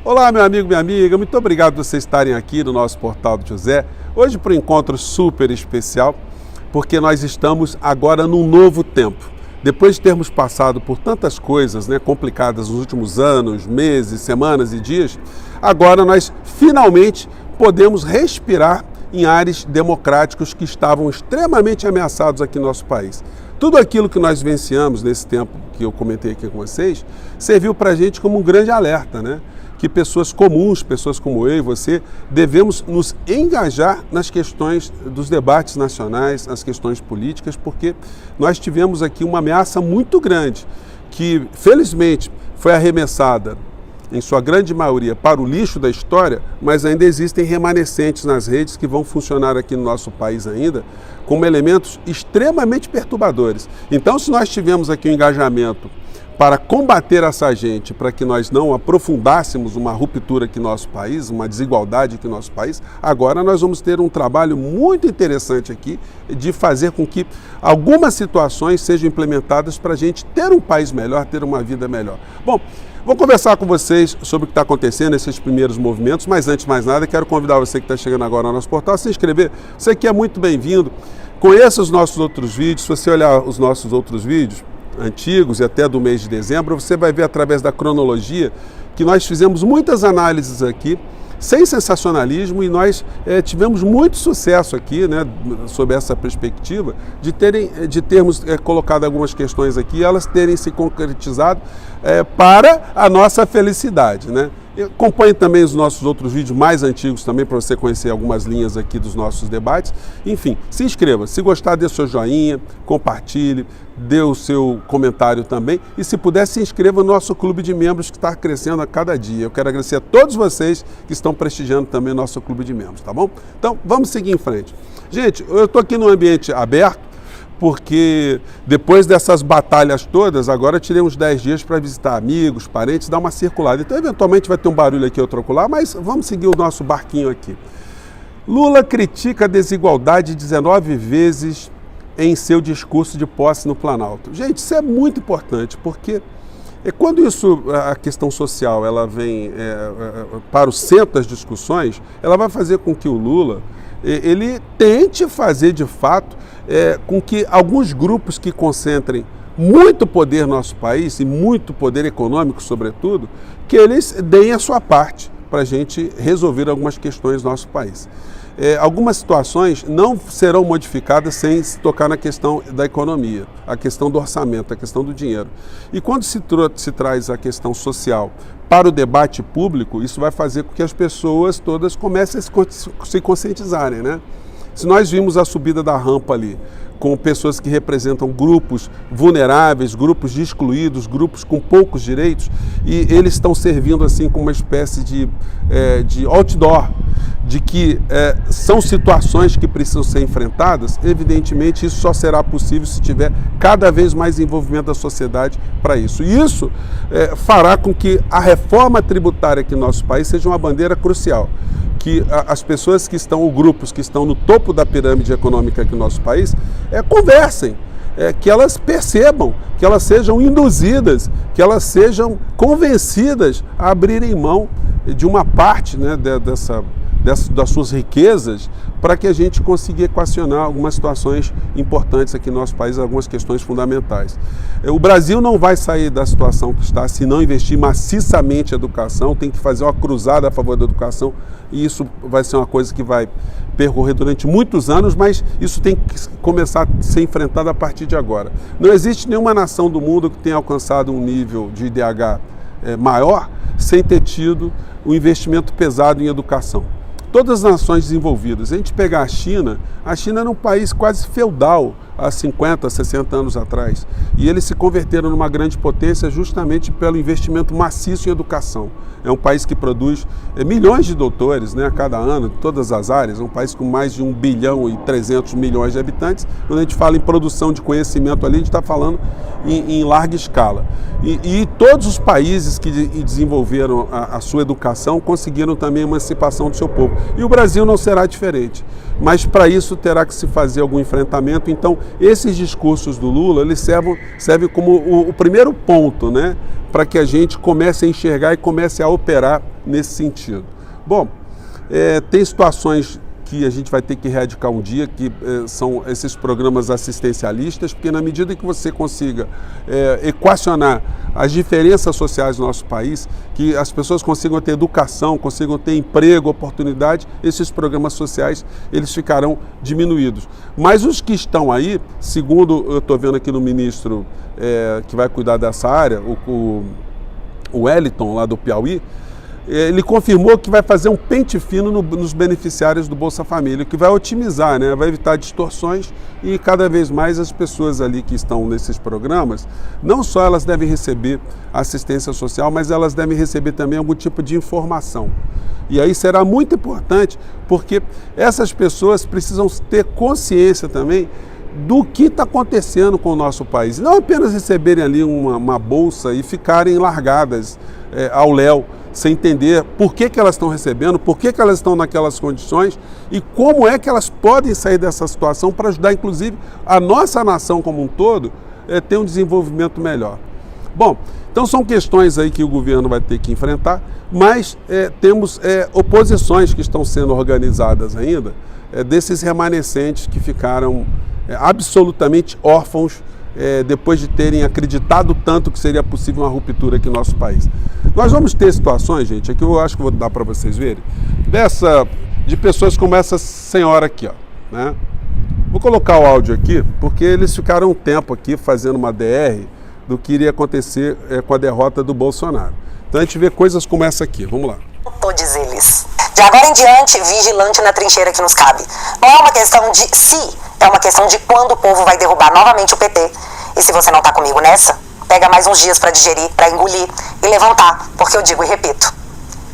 Olá, meu amigo, minha amiga, muito obrigado por vocês estarem aqui no nosso Portal do José. Hoje para um encontro super especial, porque nós estamos agora num novo tempo. Depois de termos passado por tantas coisas complicadas nos últimos anos, meses, semanas e dias, agora nós finalmente podemos respirar em ares democráticos que estavam extremamente ameaçados aqui no nosso país. Tudo aquilo que nós vivenciamos nesse tempo que eu comentei aqui com vocês, serviu para a gente como um grande alerta, que pessoas comuns, pessoas como eu e você, devemos nos engajar nas questões dos debates nacionais, nas questões políticas, porque nós tivemos aqui uma ameaça muito grande, que felizmente foi arremessada, em sua grande maioria, para o lixo da história, mas ainda existem remanescentes nas redes que vão funcionar aqui no nosso país ainda, como elementos extremamente perturbadores. Então, se nós tivermos aqui um engajamento para combater essa gente, para que nós não aprofundássemos uma ruptura aqui no nosso país, uma desigualdade aqui no nosso país, agora nós vamos ter um trabalho muito interessante aqui de fazer com que algumas situações sejam implementadas para a gente ter um país melhor, ter uma vida melhor. Bom, vou conversar com vocês sobre o que está acontecendo nesses primeiros movimentos, mas antes de mais nada, quero convidar você que está chegando agora no nosso portal a se inscrever. Você que é muito bem-vindo. Conheça os nossos outros vídeos. Se você olhar os nossos outros vídeos, antigos e até do mês de dezembro, você vai ver através da cronologia que nós fizemos muitas análises aqui, sem sensacionalismo, e nós tivemos muito sucesso aqui, sob essa perspectiva, de termos colocado algumas questões aqui, elas terem se concretizado para a nossa felicidade, Acompanhe também os nossos outros vídeos mais antigos também, para você conhecer algumas linhas aqui dos nossos debates. Enfim, se inscreva. Se gostar, dê seu joinha, compartilhe, dê o seu comentário também. E se puder, se inscreva no nosso clube de membros, que está crescendo a cada dia. Eu quero agradecer a todos vocês que estão prestigiando também o nosso clube de membros, tá bom? Então, vamos seguir em frente. Gente, eu estou aqui num ambiente aberto, porque depois dessas batalhas todas, agora eu tirei uns 10 dias para visitar amigos, parentes, dar uma circulada. Então, eventualmente vai ter um barulho aqui, outro acolá, mas vamos seguir o nosso barquinho aqui. Lula critica a desigualdade 19 vezes em seu discurso de posse no Planalto. Gente, isso é muito importante, porque quando a questão social ela vem para o centro das discussões, ela vai fazer com que o Lula ele tente fazer de fato com que alguns grupos que concentrem muito poder no nosso país, e muito poder econômico sobretudo, que eles deem a sua parte para a gente resolver algumas questões do nosso país. Algumas situações não serão modificadas sem se tocar na questão da economia, a questão do orçamento, a questão do dinheiro. E quando se traz a questão social para o debate público, isso vai fazer com que as pessoas todas comecem a se conscientizarem, Se nós vimos a subida da rampa ali, com pessoas que representam grupos vulneráveis, grupos de excluídos, grupos com poucos direitos, e eles estão servindo assim como uma espécie de outdoor, de que são situações que precisam ser enfrentadas, evidentemente isso só será possível se tiver cada vez mais envolvimento da sociedade para isso. E isso fará com que a reforma tributária aqui no nosso país seja uma bandeira crucial, que as pessoas que estão, ou grupos que estão no topo da pirâmide econômica aqui no nosso país, conversem, que elas percebam, que elas sejam induzidas, que elas sejam convencidas a abrirem mão de uma parte das suas riquezas, para que a gente consiga equacionar algumas situações importantes aqui no nosso país, algumas questões fundamentais. O Brasil não vai sair da situação que está se não investir maciçamente em educação, tem que fazer uma cruzada a favor da educação, e isso vai ser uma coisa que vai percorrer durante muitos anos, mas isso tem que começar a ser enfrentado a partir de agora. Não existe nenhuma nação do mundo que tenha alcançado um nível de IDH maior sem ter tido um investimento pesado em educação. Todas as nações desenvolvidas, a gente pegar a China era um país quase feudal há 50, 60 anos atrás, e eles se converteram numa grande potência justamente pelo investimento maciço em educação. É um país que produz milhões de doutores a cada ano, de todas as áreas, é um país com mais de 1 bilhão e 300 milhões de habitantes. Quando a gente fala em produção de conhecimento ali, a gente está falando em larga escala. E todos os países que desenvolveram a sua educação conseguiram também a emancipação do seu povo. E o Brasil não será diferente. Mas para isso terá que se fazer algum enfrentamento. Então, esses discursos do Lula, eles servem como o primeiro ponto, né, para que a gente comece a enxergar e comece a operar nesse sentido. Bom, tem situações que a gente vai ter que erradicar um dia, que são esses programas assistencialistas, porque na medida que você consiga equacionar as diferenças sociais do nosso país, que as pessoas consigam ter educação, consigam ter emprego, oportunidade, esses programas sociais, eles ficarão diminuídos. Mas os que estão aí, segundo eu estou vendo aqui no ministro que vai cuidar dessa área, o Wellington, lá do Piauí, ele confirmou que vai fazer um pente fino nos beneficiários do Bolsa Família, que vai otimizar, né? Vai evitar distorções e cada vez mais as pessoas ali que estão nesses programas, não só elas devem receber assistência social, mas elas devem receber também algum tipo de informação. E aí será muito importante, porque essas pessoas precisam ter consciência também do que está acontecendo com o nosso país. Não apenas receberem ali uma bolsa e ficarem largadas ao léu, sem entender por que elas estão recebendo, por que elas estão naquelas condições e como é que elas podem sair dessa situação para ajudar, inclusive, a nossa nação como um todo ter um desenvolvimento melhor. Bom, então são questões aí que o governo vai ter que enfrentar, mas temos oposições que estão sendo organizadas ainda, desses remanescentes que ficaram absolutamente órfãos depois de terem acreditado tanto que seria possível uma ruptura aqui no nosso país. Nós vamos ter situações, gente, aqui eu acho que vou dar para vocês verem, de pessoas como essa senhora aqui, ó, né? Vou colocar o áudio aqui, porque eles ficaram um tempo aqui fazendo uma DR do que iria acontecer com a derrota do Bolsonaro. Então a gente vê coisas como essa aqui, vamos lá. Todos eles. De agora em diante, vigilante na trincheira que nos cabe. Não é uma questão de se, é uma questão de quando o povo vai derrubar novamente o PT. E se você não tá comigo nessa, pega mais uns dias para digerir, para engolir e levantar, porque eu digo e repito,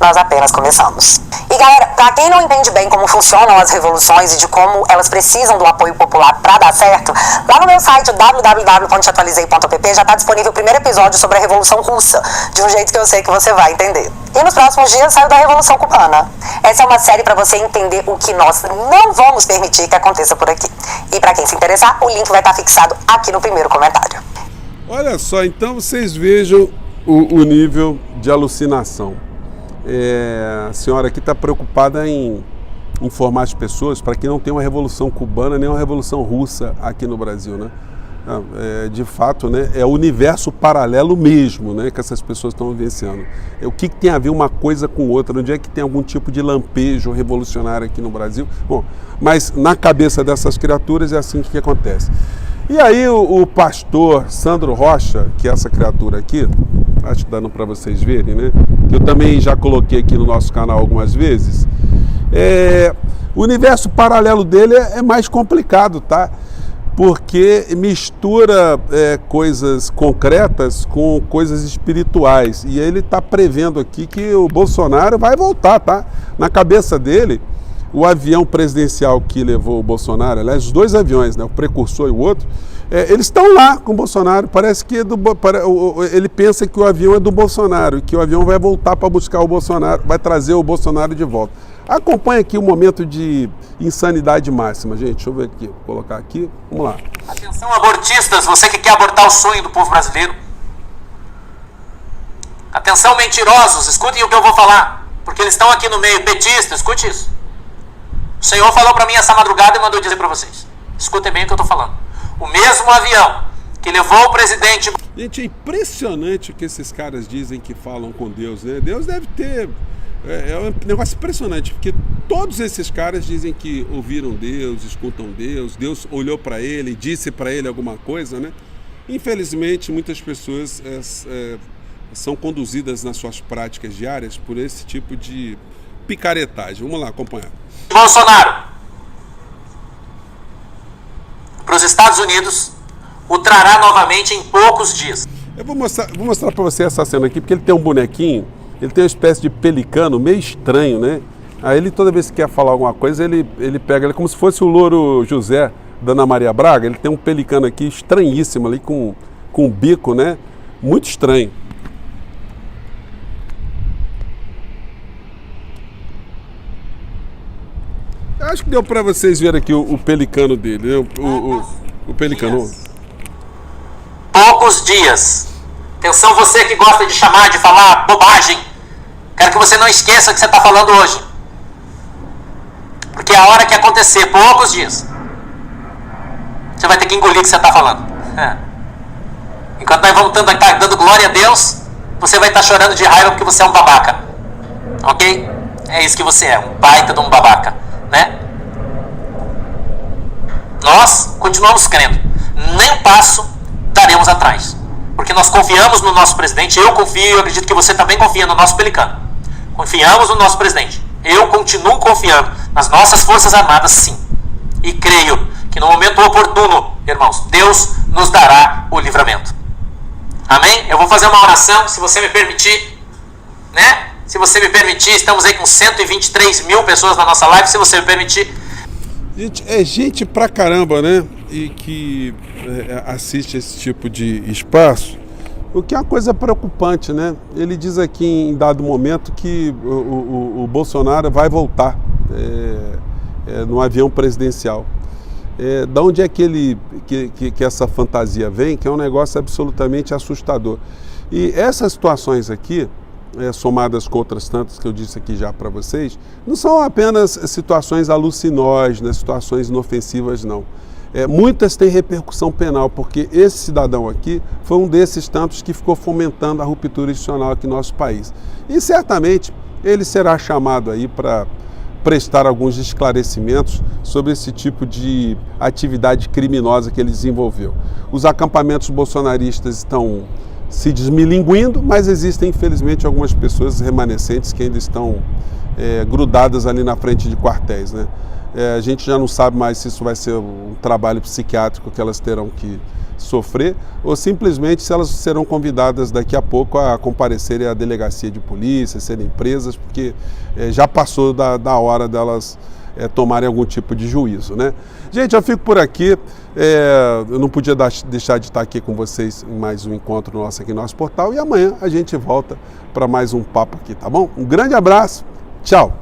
nós apenas começamos. E galera, para quem não entende bem como funcionam as revoluções e de como elas precisam do apoio popular para dar certo, lá no meu site www.teatualizei.app já está disponível o primeiro episódio sobre a Revolução Russa, de um jeito que eu sei que você vai entender. E nos próximos dias saiu da Revolução Cubana. Essa é uma série para você entender o que nós não vamos permitir que aconteça por aqui. E para quem se interessar, o link vai estar fixado aqui no primeiro comentário. Olha só, então vocês vejam o nível de alucinação. A senhora aqui está preocupada em informar as pessoas para que não tenha uma revolução cubana nem uma revolução russa aqui no Brasil, né? De fato, né, é o universo paralelo mesmo, né, que essas pessoas estão vivenciando. O que tem a ver uma coisa com outra? Onde é que tem algum tipo de lampejo revolucionário aqui no Brasil? Bom, mas na cabeça dessas criaturas é assim que acontece. E aí o pastor Sandro Rocha, que é essa criatura aqui, acho que dando para vocês verem, né? Que eu também já coloquei aqui no nosso canal algumas vezes. O universo paralelo dele é mais complicado, tá? Porque mistura coisas concretas com coisas espirituais. E ele está prevendo aqui que o Bolsonaro vai voltar, tá? Na cabeça dele, o avião presidencial que levou o Bolsonaro, aliás, os dois aviões, né, o precursor e o outro, eles estão lá com o Bolsonaro. Parece que ele pensa que o avião é do Bolsonaro e que o avião vai voltar para buscar o Bolsonaro, vai trazer o Bolsonaro de volta. Acompanhe aqui um momento de insanidade máxima, gente. Deixa eu ver aqui, vou colocar aqui. Vamos lá. Atenção, abortistas, você que quer abortar o sonho do povo brasileiro. Atenção, mentirosos, escutem o que eu vou falar, porque eles estão aqui no meio. Petista, escute isso. O Senhor falou para mim essa madrugada e mandou dizer para vocês. Escutem bem o que eu estou falando. O mesmo avião que levou o presidente... Gente, é impressionante o que esses caras dizem que falam com Deus, né? Deus deve ter... É um negócio impressionante, porque todos esses caras dizem que ouviram Deus, escutam Deus, Deus olhou para ele, disse para ele alguma coisa, né? Infelizmente, muitas pessoas são conduzidas nas suas práticas diárias por esse tipo de picaretagem. Vamos lá, acompanhar. Bolsonaro para os Estados Unidos o trará novamente em poucos dias. Eu vou mostrar para você essa cena aqui, porque ele tem um bonequinho, ele tem uma espécie de pelicano meio estranho, né? Aí ele, toda vez que quer falar alguma coisa, ele pega, ele como se fosse o Louro José da Ana Maria Braga. Ele tem um pelicano aqui estranhíssimo ali, com um bico, né? Muito estranho. Acho que deu para vocês verem aqui o pelicano dele, né? O Pelicano. Poucos dias. Atenção, você que gosta de chamar, de falar bobagem. Quero que você não esqueça o que você está falando hoje. Porque a hora que acontecer, poucos dias, você vai ter que engolir o que você está falando. Enquanto nós vamos estar dando glória a Deus, você vai estar chorando de raiva porque você é um babaca. Ok? É isso que você é, um baita de um babaca, né? Nós continuamos crendo. Nem um passo daremos atrás. Porque nós confiamos no nosso presidente. Eu confio e eu acredito que você também confia no nosso Pelicano. Confiamos no nosso presidente. Eu continuo confiando nas nossas Forças Armadas, sim. E creio que no momento oportuno, irmãos, Deus nos dará o livramento. Amém? Eu vou fazer uma oração, se você me permitir, né? Se você me permitir, estamos aí com 123 mil pessoas na nossa live, se você me permitir. Gente, é gente pra caramba, né? E que assiste esse tipo de espaço, o que é uma coisa preocupante, né? Ele diz aqui em dado momento que o Bolsonaro vai voltar no avião presidencial. Da onde é que essa fantasia vem, que é um negócio absolutamente assustador. E essas situações aqui, somadas com outras tantas que eu disse aqui já para vocês, não são apenas situações alucinógenas, situações inofensivas, não. Muitas têm repercussão penal, porque esse cidadão aqui foi um desses tantos que ficou fomentando a ruptura institucional aqui no nosso país. E certamente ele será chamado aí para prestar alguns esclarecimentos sobre esse tipo de atividade criminosa que ele desenvolveu. Os acampamentos bolsonaristas estão se desmilinguindo, mas existem infelizmente algumas pessoas remanescentes que ainda estão grudadas ali na frente de quartéis, né? A gente já não sabe mais se isso vai ser um trabalho psiquiátrico que elas terão que sofrer ou simplesmente se elas serão convidadas daqui a pouco a comparecerem à delegacia de polícia, serem presas, porque já passou da hora delas tomarem algum tipo de juízo, né? Gente, eu fico por aqui. Eu não podia deixar de estar aqui com vocês em mais um encontro nosso aqui no nosso portal e amanhã a gente volta para mais um papo aqui, tá bom? Um grande abraço, tchau!